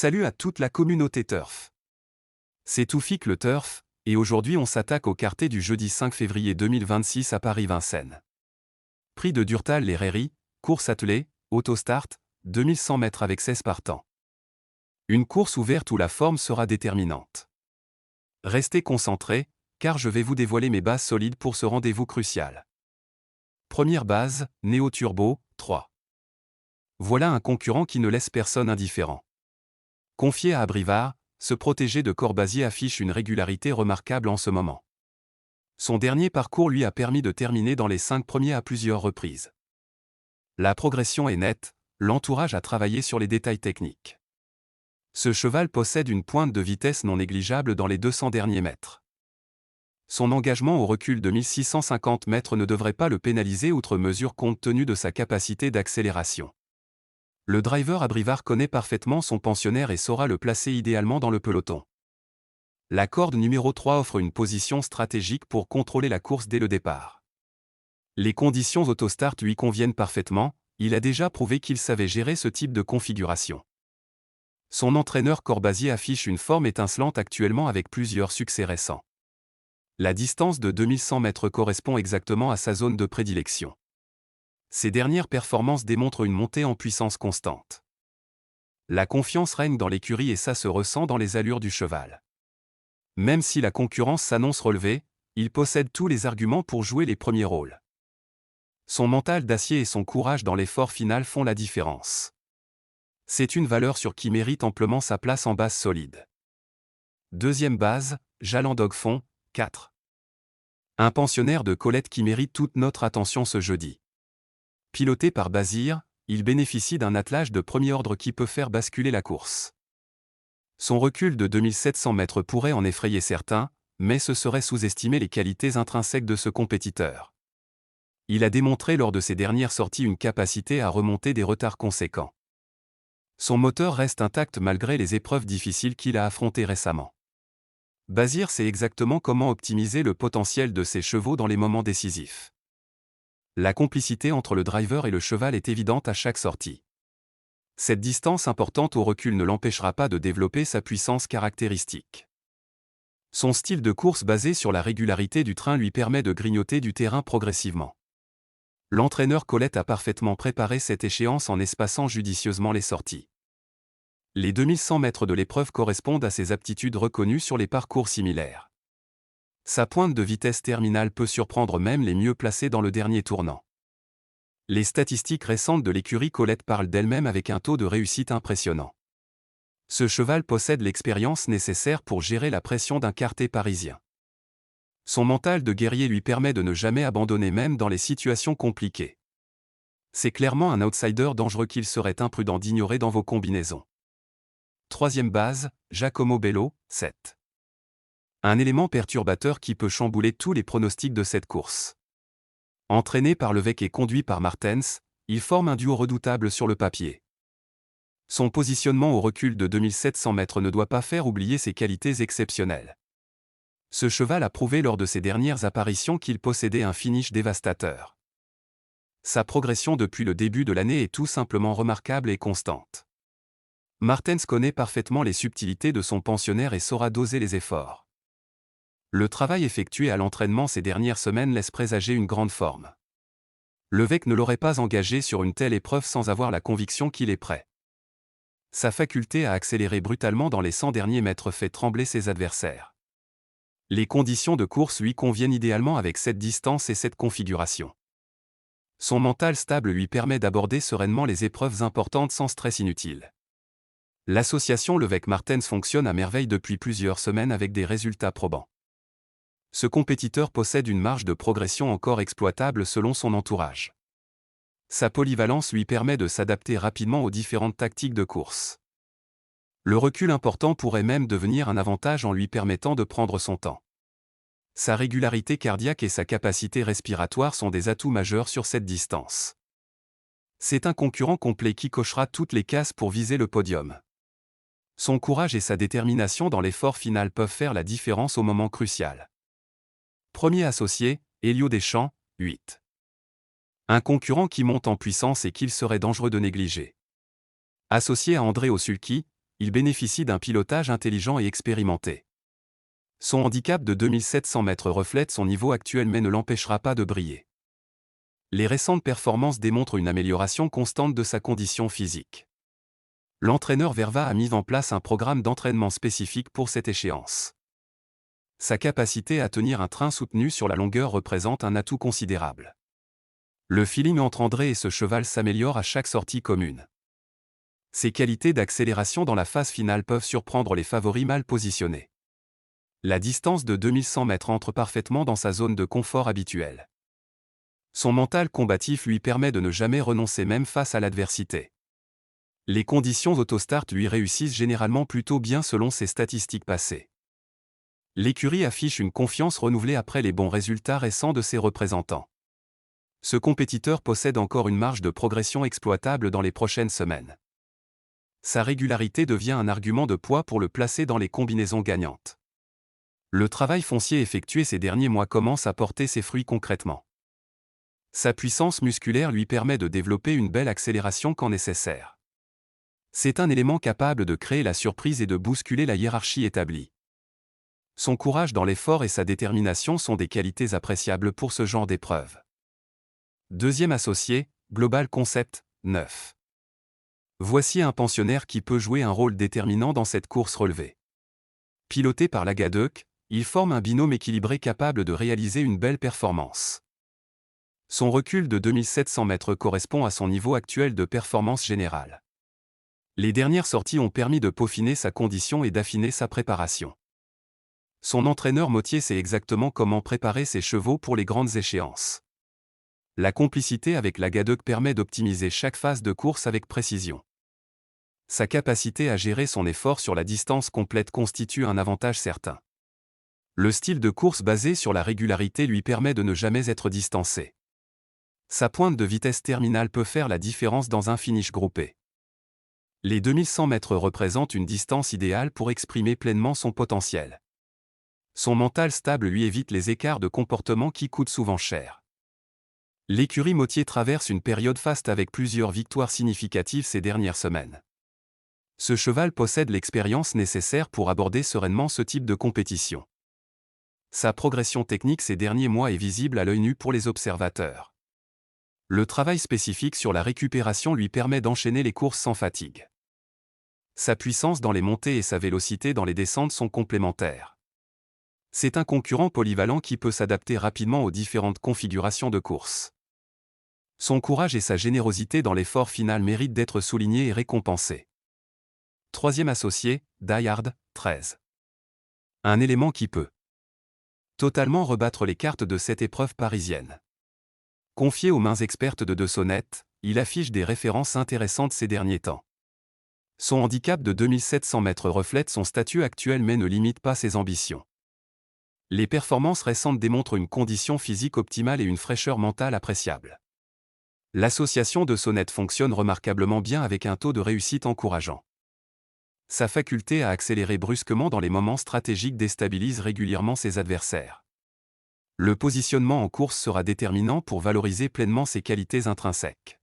Salut à toute la communauté Turf. C'est Toufik le Turf, et aujourd'hui on s'attaque au quartet du jeudi 5 février 2026 à Paris-Vincennes. Prix de Durtal les Rairies, course attelée, autostart, 2100 mètres avec 16 partants. Une course ouverte où la forme sera déterminante. Restez concentrés, car je vais vous dévoiler mes bases solides pour ce rendez-vous crucial. Première base, Néo Turbo, 3. Voilà un concurrent qui ne laisse personne indifférent. Confié à Abrivard, ce protégé de Corbasier affiche une régularité remarquable en ce moment. Son dernier parcours lui a permis de terminer dans les 5 premiers à plusieurs reprises. La progression est nette, l'entourage a travaillé sur les détails techniques. Ce cheval possède une pointe de vitesse non négligeable dans les 200 derniers mètres. Son engagement au recul de 1650 mètres ne devrait pas le pénaliser outre mesure compte tenu de sa capacité d'accélération. Le driver Abrivard connaît parfaitement son pensionnaire et saura le placer idéalement dans le peloton. La corde numéro 3 offre une position stratégique pour contrôler la course dès le départ. Les conditions autostart lui conviennent parfaitement, il a déjà prouvé qu'il savait gérer ce type de configuration. Son entraîneur Corbasier affiche une forme étincelante actuellement avec plusieurs succès récents. La distance de 2100 mètres correspond exactement à sa zone de prédilection. Ses dernières performances démontrent une montée en puissance constante. La confiance règne dans l'écurie et ça se ressent dans les allures du cheval. Même si la concurrence s'annonce relevée, il possède tous les arguments pour jouer les premiers rôles. Son mental d'acier et son courage dans l'effort final font la différence. C'est une valeur sur qui mérite amplement sa place en base solide. Deuxième base, Jalandogfond, 4. Un pensionnaire de Colette qui mérite toute notre attention ce jeudi. Piloté par Bazir, il bénéficie d'un attelage de premier ordre qui peut faire basculer la course. Son recul de 2700 mètres pourrait en effrayer certains, mais ce serait sous-estimer les qualités intrinsèques de ce compétiteur. Il a démontré lors de ses dernières sorties une capacité à remonter des retards conséquents. Son moteur reste intact malgré les épreuves difficiles qu'il a affrontées récemment. Bazir sait exactement comment optimiser le potentiel de ses chevaux dans les moments décisifs. La complicité entre le driver et le cheval est évidente à chaque sortie. Cette distance importante au recul ne l'empêchera pas de développer sa puissance caractéristique. Son style de course basé sur la régularité du train lui permet de grignoter du terrain progressivement. L'entraîneur Colette a parfaitement préparé cette échéance en espaçant judicieusement les sorties. Les 2100 mètres de l'épreuve correspondent à ses aptitudes reconnues sur les parcours similaires. Sa pointe de vitesse terminale peut surprendre même les mieux placés dans le dernier tournant. Les statistiques récentes de l'écurie Colette parlent d'elles-mêmes avec un taux de réussite impressionnant. Ce cheval possède l'expérience nécessaire pour gérer la pression d'un quartet parisien. Son mental de guerrier lui permet de ne jamais abandonner même dans les situations compliquées. C'est clairement un outsider dangereux qu'il serait imprudent d'ignorer dans vos combinaisons. Troisième base, Giacomo Bello, 7. Un élément perturbateur qui peut chambouler tous les pronostics de cette course. Entraîné par Levesque et conduit par Martens, il forme un duo redoutable sur le papier. Son positionnement au recul de 2700 mètres ne doit pas faire oublier ses qualités exceptionnelles. Ce cheval a prouvé lors de ses dernières apparitions qu'il possédait un finish dévastateur. Sa progression depuis le début de l'année est tout simplement remarquable et constante. Martens connaît parfaitement les subtilités de son pensionnaire et saura doser les efforts. Le travail effectué à l'entraînement ces dernières semaines laisse présager une grande forme. Levesque ne l'aurait pas engagé sur une telle épreuve sans avoir la conviction qu'il est prêt. Sa faculté à accélérer brutalement dans les 100 derniers mètres fait trembler ses adversaires. Les conditions de course lui conviennent idéalement avec cette distance et cette configuration. Son mental stable lui permet d'aborder sereinement les épreuves importantes sans stress inutile. L'association Levesque-Martens fonctionne à merveille depuis plusieurs semaines avec des résultats probants. Ce compétiteur possède une marge de progression encore exploitable selon son entourage. Sa polyvalence lui permet de s'adapter rapidement aux différentes tactiques de course. Le recul important pourrait même devenir un avantage en lui permettant de prendre son temps. Sa régularité cardiaque et sa capacité respiratoire sont des atouts majeurs sur cette distance. C'est un concurrent complet qui cochera toutes les cases pour viser le podium. Son courage et sa détermination dans l'effort final peuvent faire la différence au moment crucial. Premier associé, Elio Deschamps, 8. Un concurrent qui monte en puissance et qu'il serait dangereux de négliger. Associé à André Osulki, il bénéficie d'un pilotage intelligent et expérimenté. Son handicap de 2700 mètres reflète son niveau actuel mais ne l'empêchera pas de briller. Les récentes performances démontrent une amélioration constante de sa condition physique. L'entraîneur Verva a mis en place un programme d'entraînement spécifique pour cette échéance. Sa capacité à tenir un train soutenu sur la longueur représente un atout considérable. Le feeling entre André et ce cheval s'améliore à chaque sortie commune. Ses qualités d'accélération dans la phase finale peuvent surprendre les favoris mal positionnés. La distance de 2100 mètres entre parfaitement dans sa zone de confort habituelle. Son mental combatif lui permet de ne jamais renoncer même face à l'adversité. Les conditions autostart lui réussissent généralement plutôt bien selon ses statistiques passées. L'écurie affiche une confiance renouvelée après les bons résultats récents de ses représentants. Ce compétiteur possède encore une marge de progression exploitable dans les prochaines semaines. Sa régularité devient un argument de poids pour le placer dans les combinaisons gagnantes. Le travail foncier effectué ces derniers mois commence à porter ses fruits concrètement. Sa puissance musculaire lui permet de développer une belle accélération quand nécessaire. C'est un élément capable de créer la surprise et de bousculer la hiérarchie établie. Son courage dans l'effort et sa détermination sont des qualités appréciables pour ce genre d'épreuve. Deuxième associé, Global Concept, 9. Voici un pensionnaire qui peut jouer un rôle déterminant dans cette course relevée. Piloté par Lagadec, il forme un binôme équilibré capable de réaliser une belle performance. Son recul de 2700 mètres correspond à son niveau actuel de performance générale. Les dernières sorties ont permis de peaufiner sa condition et d'affiner sa préparation. Son entraîneur Mottier sait exactement comment préparer ses chevaux pour les grandes échéances. La complicité avec Lagadec permet d'optimiser chaque phase de course avec précision. Sa capacité à gérer son effort sur la distance complète constitue un avantage certain. Le style de course basé sur la régularité lui permet de ne jamais être distancé. Sa pointe de vitesse terminale peut faire la différence dans un finish groupé. Les 2100 mètres représentent une distance idéale pour exprimer pleinement son potentiel. Son mental stable lui évite les écarts de comportement qui coûtent souvent cher. L'écurie Mottier traverse une période faste avec plusieurs victoires significatives ces dernières semaines. Ce cheval possède l'expérience nécessaire pour aborder sereinement ce type de compétition. Sa progression technique ces derniers mois est visible à l'œil nu pour les observateurs. Le travail spécifique sur la récupération lui permet d'enchaîner les courses sans fatigue. Sa puissance dans les montées et sa vélocité dans les descentes sont complémentaires. C'est un concurrent polyvalent qui peut s'adapter rapidement aux différentes configurations de course. Son courage et sa générosité dans l'effort final méritent d'être soulignés et récompensés. Troisième associé, Die Hard, 13. Un élément qui peut totalement rebattre les cartes de cette épreuve parisienne. Confié aux mains expertes de De Sonnette, il affiche des références intéressantes ces derniers temps. Son handicap de 2700 mètres reflète son statut actuel mais ne limite pas ses ambitions. Les performances récentes démontrent une condition physique optimale et une fraîcheur mentale appréciable. L'association De Sonnette fonctionne remarquablement bien avec un taux de réussite encourageant. Sa faculté à accélérer brusquement dans les moments stratégiques déstabilise régulièrement ses adversaires. Le positionnement en course sera déterminant pour valoriser pleinement ses qualités intrinsèques.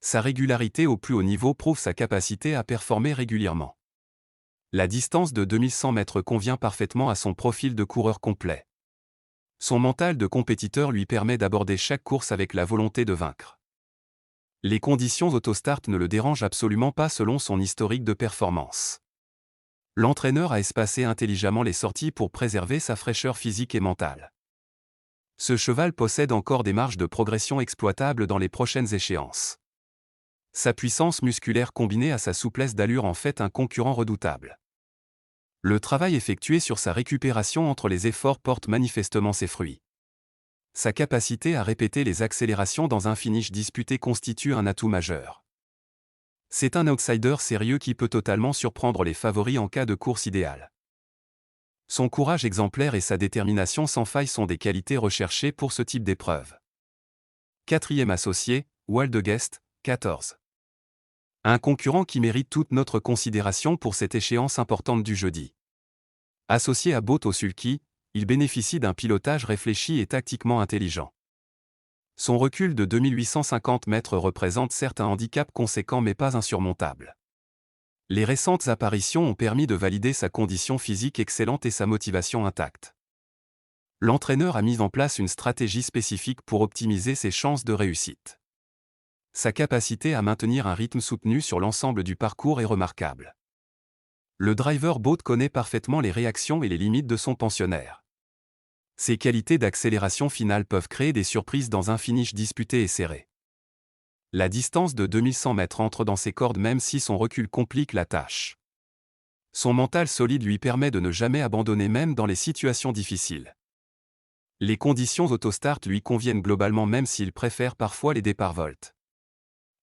Sa régularité au plus haut niveau prouve sa capacité à performer régulièrement. La distance de 2100 mètres convient parfaitement à son profil de coureur complet. Son mental de compétiteur lui permet d'aborder chaque course avec la volonté de vaincre. Les conditions autostart ne le dérangent absolument pas selon son historique de performance. L'entraîneur a espacé intelligemment les sorties pour préserver sa fraîcheur physique et mentale. Ce cheval possède encore des marges de progression exploitables dans les prochaines échéances. Sa puissance musculaire combinée à sa souplesse d'allure en fait un concurrent redoutable. Le travail effectué sur sa récupération entre les efforts porte manifestement ses fruits. Sa capacité à répéter les accélérations dans un finish disputé constitue un atout majeur. C'est un outsider sérieux qui peut totalement surprendre les favoris en cas de course idéale. Son courage exemplaire et sa détermination sans faille sont des qualités recherchées pour ce type d'épreuve. Quatrième associé, Waldegest, 14. Un concurrent qui mérite toute notre considération pour cette échéance importante du jeudi. Associé à Boto Sulky, il bénéficie d'un pilotage réfléchi et tactiquement intelligent. Son recul de 2850 mètres représente certes un handicap conséquent mais pas insurmontable. Les récentes apparitions ont permis de valider sa condition physique excellente et sa motivation intacte. L'entraîneur a mis en place une stratégie spécifique pour optimiser ses chances de réussite. Sa capacité à maintenir un rythme soutenu sur l'ensemble du parcours est remarquable. Le driver boat connaît parfaitement les réactions et les limites de son pensionnaire. Ses qualités d'accélération finale peuvent créer des surprises dans un finish disputé et serré. La distance de 2100 mètres entre dans ses cordes même si son recul complique la tâche. Son mental solide lui permet de ne jamais abandonner même dans les situations difficiles. Les conditions autostart lui conviennent globalement même s'il préfère parfois les départs volt.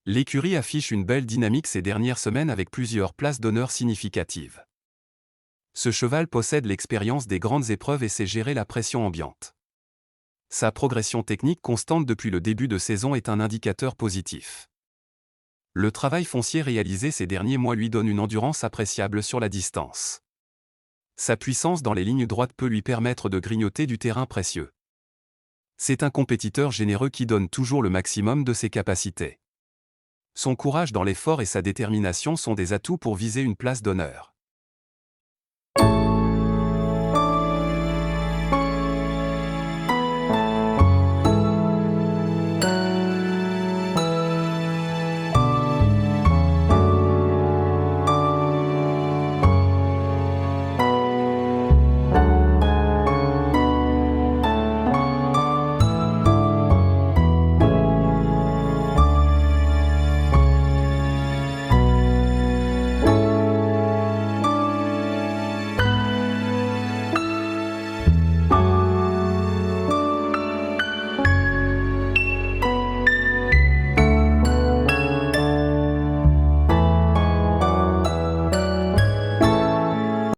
L'écurie affiche une belle dynamique ces dernières semaines avec plusieurs places d'honneur significatives. Ce cheval possède l'expérience des grandes épreuves et sait gérer la pression ambiante. Sa progression technique constante depuis le début de saison est un indicateur positif. Le travail foncier réalisé ces derniers mois lui donne une endurance appréciable sur la distance. Sa puissance dans les lignes droites peut lui permettre de grignoter du terrain précieux. C'est un compétiteur généreux qui donne toujours le maximum de ses capacités. Son courage dans l'effort et sa détermination sont des atouts pour viser une place d'honneur.